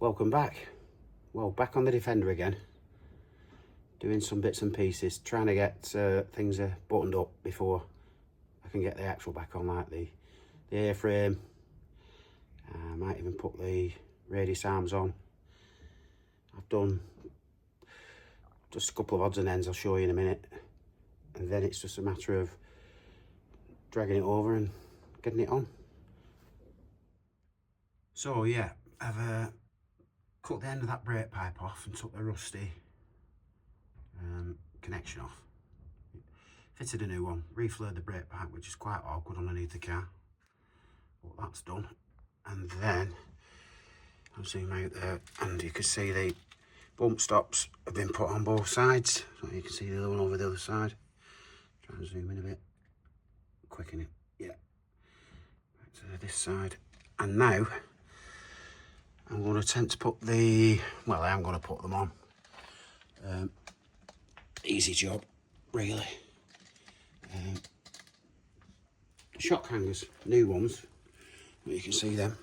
Welcome back. Well, back on the Defender again, doing some bits and pieces, trying to get things buttoned up before I can get the axle back on, like the airframe. I might even put the radius arms on. I've done just a couple of odds and ends I'll show you in a minute, and then it's just a matter of dragging it over and getting it on. So yeah, I've cut the end of that brake pipe off and took the rusty connection off. Fitted a new one, reflared the brake pipe, which is quite awkward underneath the car, but that's done. And then I'll zoom out there and you can see the bump stops have been put on both sides, so you can see the other one over the other side. Try and zoom in a bit, quicken it, yeah, back to this side. And now I'm going to attempt to put the, well, I am going to put them on. Easy job, really. Shock hangers, new ones, but you can see them.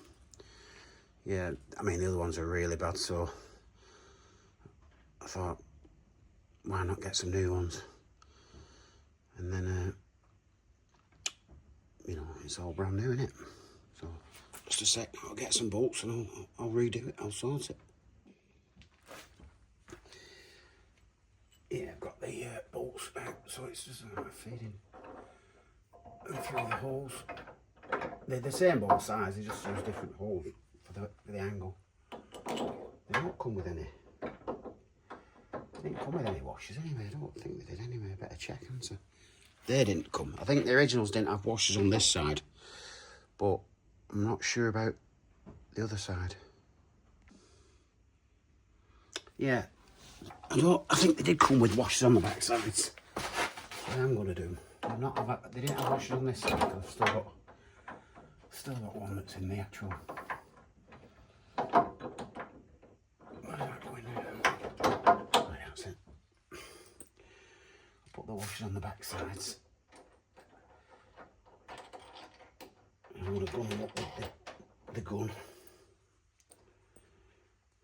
Yeah, I mean the other ones are really bad, so I thought, why not get some new ones? And then, you know, it's all brand new, innit? So, just a sec, I'll get some bolts and I'll redo it, I'll sort it. Yeah, I've got the bolts out, so it's just feeding through the holes. They're the same bolt size, they just use different holes for the angle. They don't come with any. They didn't come with any washers anyway. I don't think they did anyway. I better check, haven't I? They didn't come. I think the originals didn't have washers on this side, but I'm not sure about the other side. Yeah, I think they did come with washers on the back sides. I am going to do them. They didn't have washers on this side, because I've still got one that's in the actual. Where's that going now? Right, that's it. Put the washers on the back sides. I'm going to gun them up with the gun.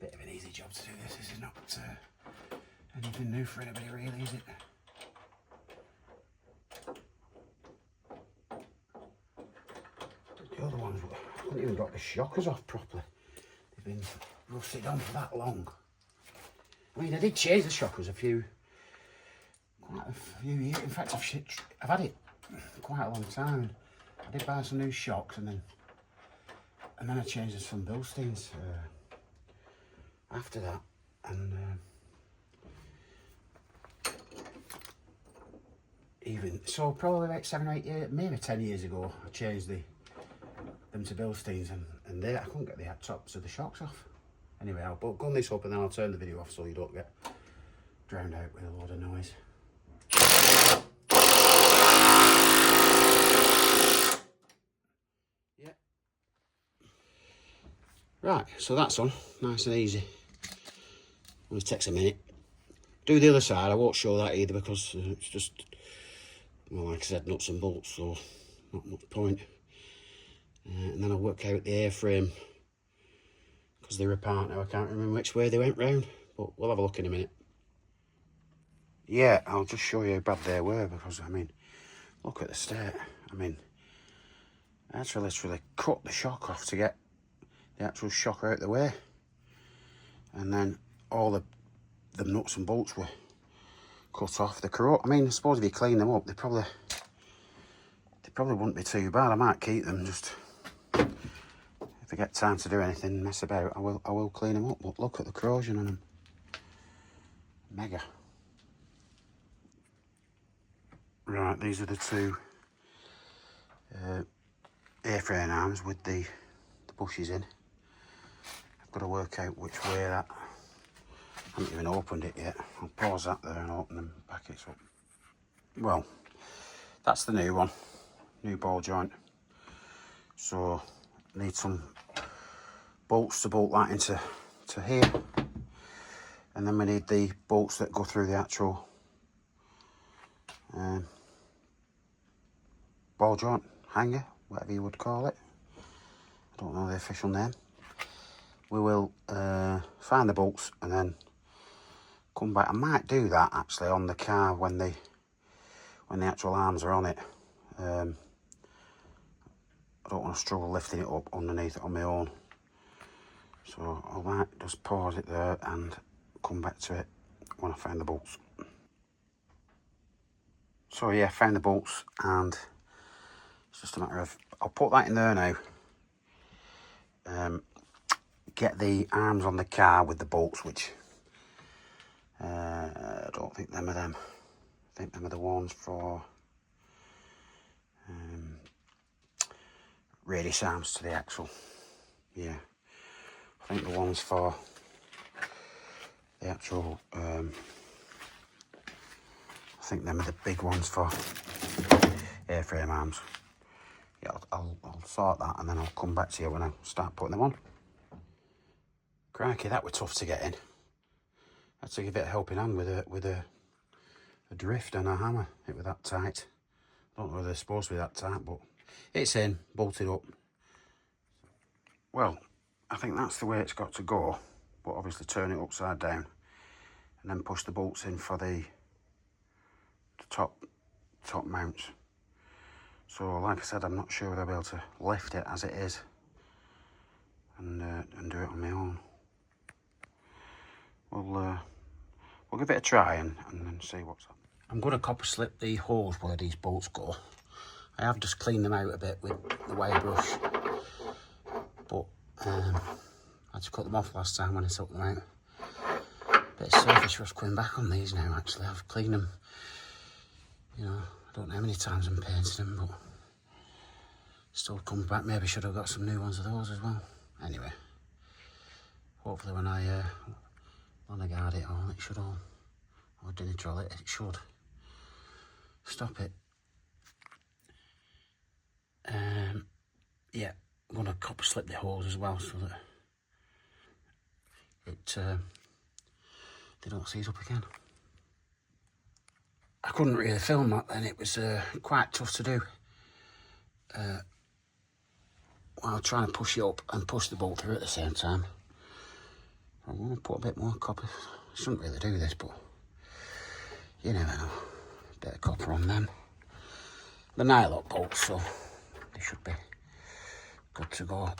Bit of an easy job to do this. This is not anything new for anybody really, is it? The other ones, I haven't even got the shockers off properly. They've been rusted on for that long. I mean, I did change the shockers quite a few years. In fact, I've had it quite a long time. I did buy some new shocks and then I changed some Bilsteins after that. And so probably about 7 or 8 years, maybe 10 years ago, I changed them to Bilsteins, and I couldn't get the tops of the shocks off. Anyway, I'll gun this up and then I'll turn the video off so you don't get drowned out with a load of noise. Yeah. Right, so that's on, nice and easy. Only takes a minute. Do the other side, I won't show that either because it's just, well, like I said, nuts and bolts, so not much point. And then I'll work out the airframe, because they're apart now, I can't remember which way they went round, but we'll have a look in a minute. Yeah, I'll just show you how bad they were, because, I mean, look at the state. I mean, I had to literally cut the shock off to get the actual shock out of the way. And then all the nuts and bolts were cut off. I mean, I suppose if you clean them up, they probably wouldn't be too bad. I might keep them, just if I get time to do anything, mess about, I will clean them up. But look at the corrosion on them. Mega. Right, these are the two airframe arms with the bushes in. I've got to work out which way that. I haven't even opened it yet. I'll pause that there and open them packets up. Well, that's the new one, new ball joint. So need some bolts to bolt that into here, and then we need the bolts that go through the actual ball joint hanger, whatever you would call it. I don't know the official name. we will find the bolts and then come back. I might do that actually on the car when the actual arms are on it. I don't want to struggle lifting it up underneath it on my own. So I might just pause it there and come back to it when I find the bolts. So yeah, found the bolts, and it's just a matter of, I'll put that in there now. Get the arms on the car with the bolts, which I don't think them are them. I think them are the ones for radius arms to the axle. Yeah, I think the ones for the actual, I think them are the big ones for airframe arms. Yeah, I'll sort that and then I'll come back to you when I start putting them on. Crikey, that were tough to get in. I had to give it a helping hand with a drift and a hammer. It was that tight. I don't know whether they're supposed to be that tight, but it's in, bolted up. Well, I think that's the way it's got to go, but obviously turn it upside down and then push the bolts in for the top mounts. So like I said, I'm not sure whether I'll be able to lift it as it is and do it on my own. We'll give it a try and then see what's up. I'm going to copper slip the holes where these bolts go. I have just cleaned them out a bit with the wire brush, but I had to cut them off last time when I took them out. Bit of surface rust coming back on these now actually. I've cleaned them, you know, I don't know how many times I'm painting them, but still comes back. Maybe should have got some new ones of those as well. Anyway, hopefully when I guard it all, it should all, or dinitrol it, it should stop it. Yeah, I'm going to copper slip the holes as well so that they don't seize up again. I couldn't really film that then, it was quite tough to do while trying to push it up and push the bolt through at the same time. I'm going to put a bit more copper. I shouldn't really do this, but you never know. A bit of copper on them. The nylock bolts, so they should be good to go.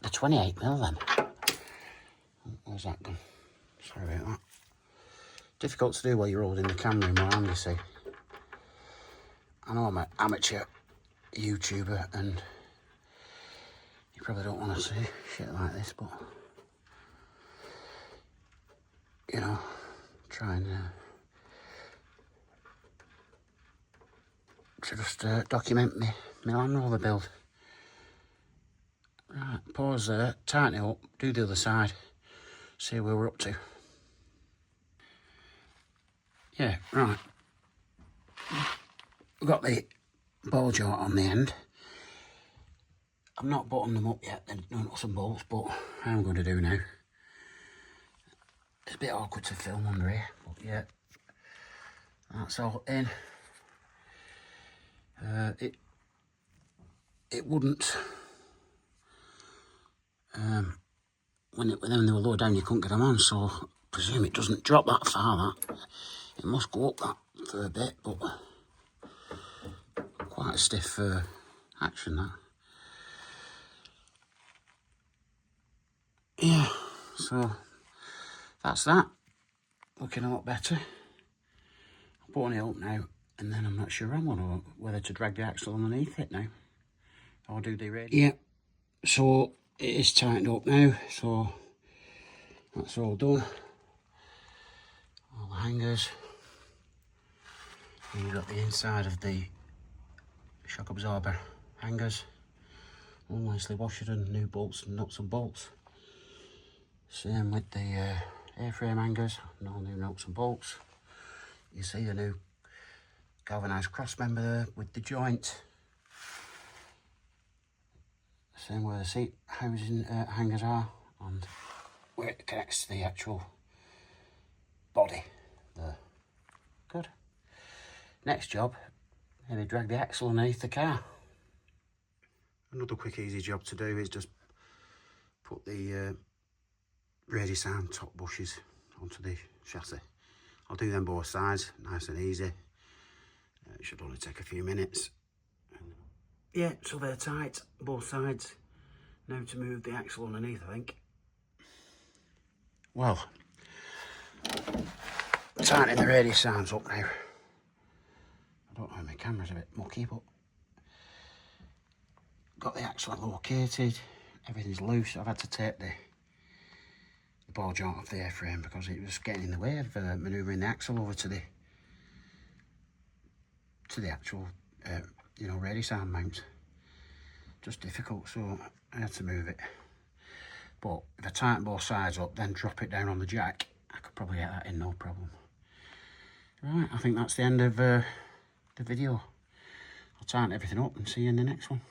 The 28mm then. Where's that gone? Sorry about that. Difficult to do while you're holding the camera in my hand, you see. I know I'm an amateur YouTuber and you probably don't want to see shit like this, but you know, try and to just document my Land Rover build. Right, pause there, tighten it up, do the other side, see where we're up to. Yeah, right. We've got the ball joint on the end. I've not buttoned them up yet, they're nuts and bolts, but I'm going to do now. It's a bit awkward to film under here, but yeah, that's all in. It wouldn't, when they were low down you couldn't get them on, so I presume it doesn't drop that far, that. It must go up that for a bit, but quite a stiff action that. Yeah, so that's that. Looking a lot better. I'm putting it up now, and then I'm not sure whether to drag the axle underneath it now or do the radius. Yeah, so it is tightened up now, so that's all done. All the hangers. And you've got the inside of the shock absorber hangers, all nicely washed and new bolts and nuts and bolts. Same with the airframe hangers, no new nuts and bolts. You see the new galvanised cross member there with the joint. Same where the seat housing hangers are and where it connects to the actual body there. Good. Next job, maybe drag the axle underneath the car. Another quick easy job to do is just put the radius arm top bushes onto the chassis. I'll do them both sides, nice and easy. It should only take a few minutes. Yeah, so they're tight, both sides. Now to move the axle underneath, I think. Well, tightening the radius arms up now. I don't know if my camera's a bit mucky, but got the axle located. Everything's loose. I've had to take the ball joint off the airframe because it was getting in the way of manoeuvring the axle over to the actual, you know, radius arm mount. Just difficult, so I had to move it. But if I tighten both sides up, then drop it down on the jack, I could probably get that in no problem. Right, I think that's the end of the video. I'll tighten everything up and see you in the next one.